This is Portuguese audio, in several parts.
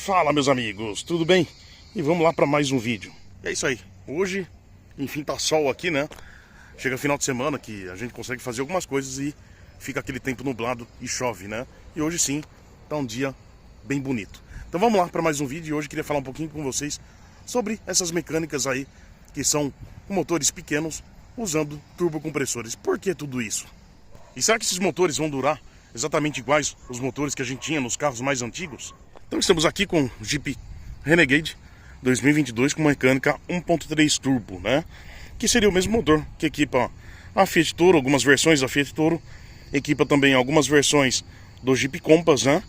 Fala, meus amigos, tudo bem? E vamos lá para mais um vídeo. É isso aí, hoje, enfim, tá sol aqui, né? Chega final de semana que a gente consegue fazer algumas coisas e fica aquele tempo nublado e chove, né? E hoje sim, tá um dia bem bonito. Então vamos lá para mais um vídeo e hoje queria falar um pouquinho com vocês sobre essas mecânicas aí que são com motores pequenos usando turbocompressores. Por que tudo isso? E será que esses motores vão durar exatamente iguais os motores que a gente tinha nos carros mais antigos? Então estamos aqui com o Jeep Renegade 2022 com mecânica 1.3 turbo, né? Que seria o mesmo motor que equipa a Fiat Toro, algumas versões da Fiat Toro, equipa também algumas versões do Jeep Compass, né?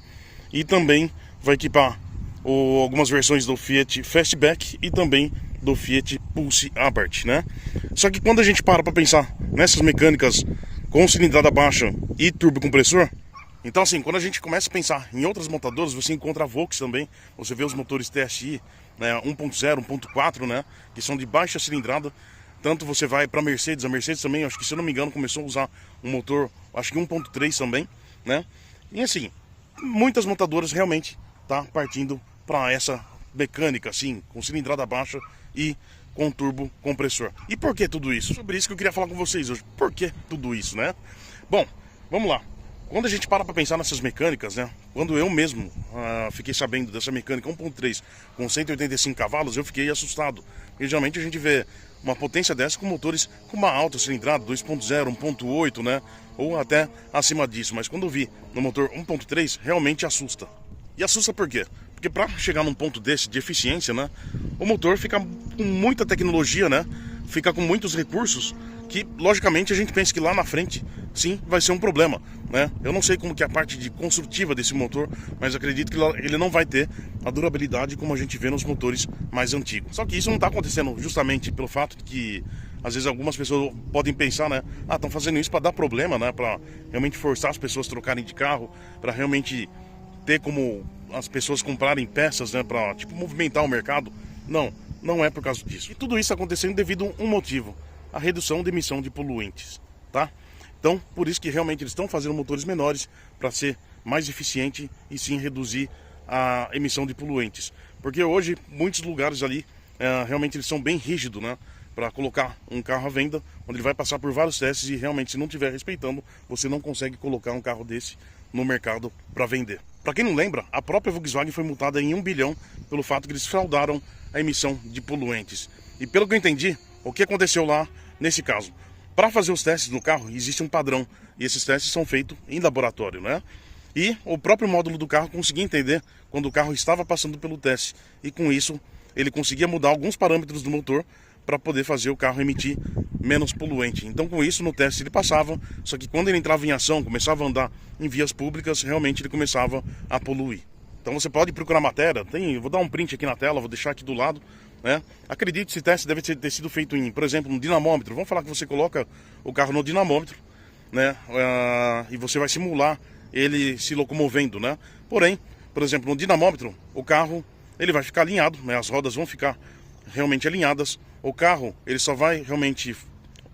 E também vai equipar algumas versões do Fiat Fastback e também do Fiat Pulse Abarth, né? Só que quando a gente para pensar nessas mecânicas com cilindrada baixa e turbocompressor, então assim, quando a gente começa a pensar em outras montadoras, você encontra a Volks também, você vê os motores TSI, né, 1.0, 1.4, né, que são de baixa cilindrada. Tanto você vai para a Mercedes também, acho que se eu não me engano começou a usar um motor, acho que 1.3 também, né? E assim, muitas montadoras realmente tá partindo para essa mecânica assim, com cilindrada baixa e com turbo compressor. E por que tudo isso? Sobre isso que eu queria falar com vocês hoje. Por que tudo isso, né? Bom, vamos lá. Quando a gente para pensar nessas mecânicas, né? Quando eu mesmo fiquei sabendo dessa mecânica 1.3 com 185 cavalos, eu fiquei assustado. Porque geralmente a gente vê uma potência dessa com motores com uma alta cilindrada, 2.0, 1.8, né? Ou até acima disso. Mas quando eu vi no motor 1.3, realmente assusta. E assusta por quê? Porque para chegar num ponto desse de eficiência, né? O motor fica com muita tecnologia, né? Fica com muitos recursos que, logicamente, a gente pensa que lá na frente, sim, vai ser um problema, né? Eu não sei como que é a parte de construtiva desse motor, mas acredito que ele não vai ter a durabilidade como a gente vê nos motores mais antigos. Só que isso não está acontecendo justamente pelo fato de que, às vezes, algumas pessoas podem pensar, né? Ah, estão fazendo isso para dar problema, né? Para realmente forçar as pessoas a trocarem de carro, para realmente ter como as pessoas comprarem peças, né? Para, tipo, movimentar o mercado. Não, não é por causa disso. E tudo isso acontecendo devido a um motivo: a redução de emissão de poluentes, tá? Então, por isso que realmente eles estão fazendo motores menores para ser mais eficiente e sim reduzir a emissão de poluentes. Porque hoje, muitos lugares ali, realmente eles são bem rígidos, né? Para colocar um carro à venda, onde ele vai passar por vários testes e realmente, se não estiver respeitando, você não consegue colocar um carro desse no mercado para vender. Para quem não lembra, a própria Volkswagen foi multada em 1 bilhão pelo fato que eles fraudaram a emissão de poluentes. E pelo que eu entendi, o que aconteceu lá nesse caso? Para fazer os testes no carro, existe um padrão, e esses testes são feitos em laboratório, né? E o próprio módulo do carro conseguia entender quando o carro estava passando pelo teste, e com isso ele conseguia mudar alguns parâmetros do motor para poder fazer o carro emitir menos poluente. Então com isso no teste ele passava, só que quando ele entrava em ação, começava a andar em vias públicas, realmente ele começava a poluir. Então você pode procurar matéria, vou dar um print aqui na tela, vou deixar aqui do lado, né? Acredito que esse teste deve ter sido feito em, por exemplo, um dinamômetro. Vamos falar que você coloca o carro no dinamômetro, né? E você vai simular ele se locomovendo, né? Porém, por exemplo, no dinamômetro, o carro ele vai ficar alinhado, né? As rodas vão ficar realmente alinhadas. O carro ele só vai realmente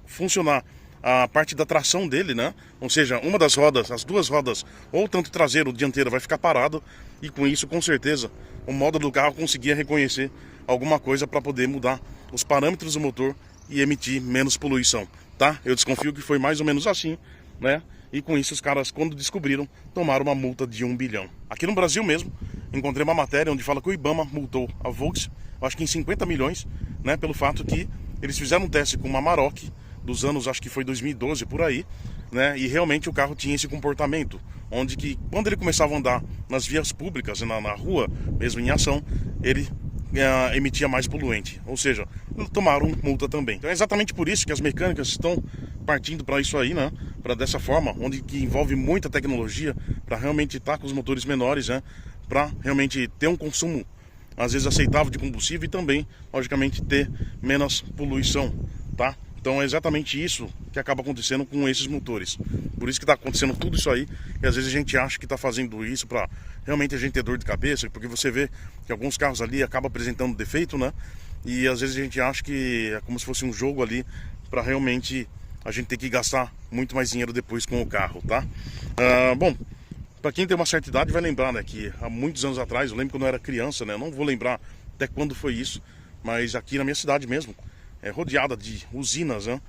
funcionar a parte da tração dele, né? Ou seja, uma das rodas, as duas rodas, ou tanto traseiro ou dianteiro, vai ficar parado. E com isso, com certeza, o módulo do carro conseguia reconhecer alguma coisa para poder mudar os parâmetros do motor e emitir menos poluição, tá? Eu desconfio que foi mais ou menos assim, né? E com isso os caras, quando descobriram, tomaram uma multa de 1 bilhão. Aqui no Brasil mesmo, encontrei uma matéria onde fala que o IBAMA multou a Volks, acho que em 50 milhões, né? Pelo fato que eles fizeram um teste com uma Amarok dos anos, acho que foi 2012 por aí, né? E realmente o carro tinha esse comportamento, onde que quando ele começava a andar nas vias públicas, na rua, mesmo em ação, ele emitia mais poluente, ou seja, tomaram multa também. Então é exatamente por isso que as mecânicas estão partindo para isso aí, né? Para dessa forma, onde que envolve muita tecnologia para realmente estar com os motores menores, né? Para realmente ter um consumo às vezes aceitável de combustível e também, logicamente, ter menos poluição, tá? Então é exatamente isso que acaba acontecendo com esses motores. Por isso que está acontecendo tudo isso aí. E às vezes a gente acha que está fazendo isso para realmente a gente ter dor de cabeça. Porque você vê que alguns carros ali acabam apresentando defeito, né? E às vezes a gente acha que é como se fosse um jogo ali para realmente a gente ter que gastar muito mais dinheiro depois com o carro, tá? Bom, Para quem tem uma certa idade vai lembrar, né, que há muitos anos atrás, eu lembro quando eu era criança, né, eu não vou lembrar até quando foi isso, mas aqui na minha cidade mesmo, é rodeada de usinas, né,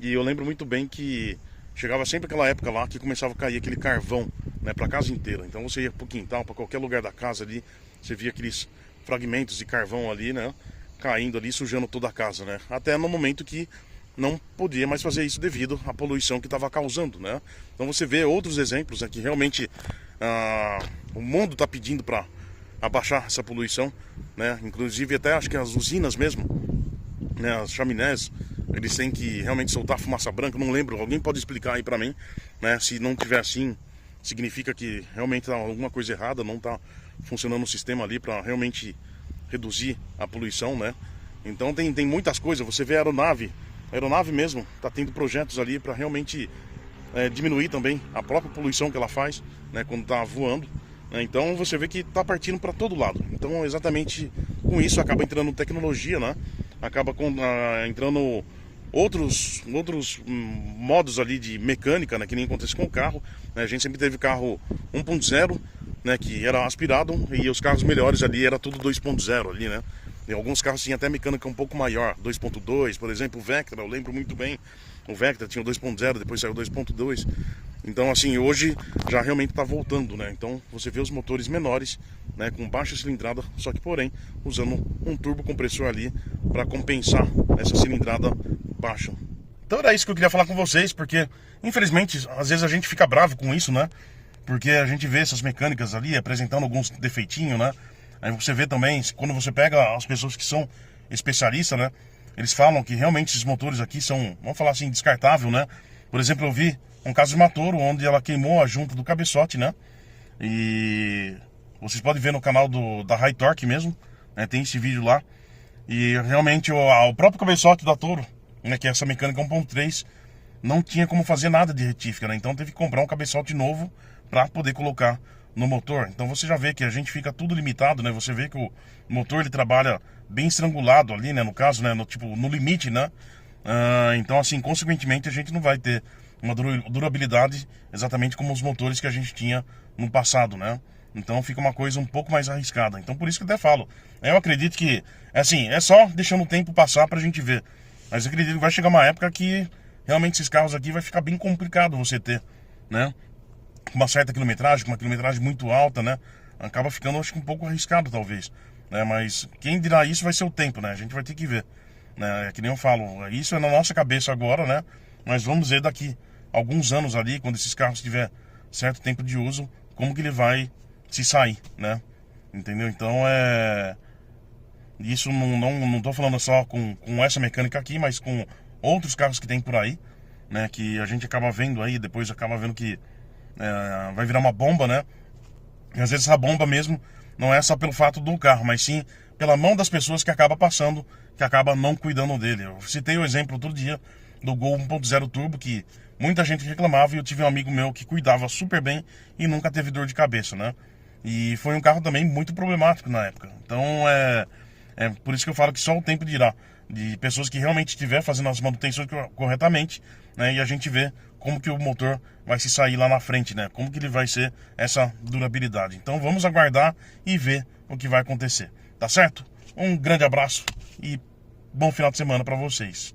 e eu lembro muito bem que chegava sempre aquela época lá que começava a cair aquele carvão, né, para a casa inteira. Então você ia pro quintal, para qualquer lugar da casa ali, você via aqueles fragmentos de carvão ali, né, caindo ali, sujando toda a casa, né, até no momento que não podia mais fazer isso devido à poluição que estava causando, né? Então você vê outros exemplos, né, que realmente o mundo está pedindo para abaixar essa poluição, né? Inclusive até acho que as usinas mesmo, né, as chaminés, eles têm que realmente soltar fumaça branca. Não lembro, alguém pode explicar aí para mim, né? Se não tiver assim, significa que realmente está alguma coisa errada, não está funcionando o sistema ali para realmente reduzir a poluição, né? Então tem muitas coisas. Você vê a aeronave mesmo está tendo projetos ali para realmente diminuir também a própria poluição que ela faz, né, quando está voando, né? Então você vê que está partindo para todo lado. Então exatamente com isso acaba entrando tecnologia, né? Acaba entrando outros modos ali de mecânica, né, que nem acontece com o carro, né? A gente sempre teve carro 1.0, né, que era aspirado, e os carros melhores ali era tudo 2.0 ali, né? E alguns carros tinham até mecânica um pouco maior, 2.2, por exemplo, o Vectra, eu lembro muito bem. O Vectra tinha o 2.0, depois saiu o 2.2. Então, assim, hoje já realmente está voltando, né? Então, você vê os motores menores, né, com baixa cilindrada, só que, porém, usando um turbo compressor ali para compensar essa cilindrada baixa. Então, era isso que eu queria falar com vocês, porque, infelizmente, às vezes a gente fica bravo com isso, né? Porque a gente vê essas mecânicas ali apresentando alguns defeitinhos, né? Aí você vê também, quando você pega as pessoas que são especialistas, né? Eles falam que realmente esses motores aqui são, vamos falar assim, descartável, né? Por exemplo, eu vi um caso de Matouro, onde ela queimou a junta do cabeçote, né? E vocês podem ver no canal da High Torque mesmo, né? Tem esse vídeo lá. E realmente o próprio cabeçote da Toro, né, que é essa mecânica 1.3, não tinha como fazer nada de retífica, né? Então teve que comprar um cabeçote novo para poder colocar no motor. Então você já vê que a gente fica tudo limitado, né? Você vê que o motor ele trabalha bem estrangulado ali, né? No caso, né? No limite, né? Então assim, consequentemente a gente não vai ter uma durabilidade exatamente como os motores que a gente tinha no passado, né? Então fica uma coisa um pouco mais arriscada. Então por isso que eu até falo, eu acredito que, assim, é só deixando o tempo passar pra gente ver. Mas eu acredito que vai chegar uma época que realmente esses carros aqui vai ficar bem complicado você ter, né? Com uma certa quilometragem, com uma quilometragem muito alta, né? Acaba ficando, acho que um pouco arriscado, talvez, né? Mas quem dirá isso vai ser o tempo, né? A gente vai ter que ver, né? É que nem eu falo, isso é na nossa cabeça agora, né? Mas vamos ver daqui alguns anos ali, quando esses carros tiver certo tempo de uso, como que ele vai se sair, né? Entendeu? Então isso não tô falando só com essa mecânica aqui, mas com outros carros que tem por aí, né? Que a gente acaba vendo aí, depois acaba vendo que vai virar uma bomba, né? E às vezes essa bomba mesmo não é só pelo fato do carro, mas sim pela mão das pessoas que acaba passando, que acaba não cuidando dele. Eu citei o exemplo outro dia do Gol 1.0 Turbo, que muita gente reclamava, e eu tive um amigo meu que cuidava super bem e nunca teve dor de cabeça, né? E foi um carro também muito problemático na época. Então é por isso que eu falo que só o tempo dirá, de pessoas que realmente estiver fazendo as manutenções corretamente, né? E a gente vê como que o motor vai se sair lá na frente, né? Como que ele vai ser essa durabilidade. Então vamos aguardar e ver o que vai acontecer, tá certo? Um grande abraço e bom final de semana para vocês.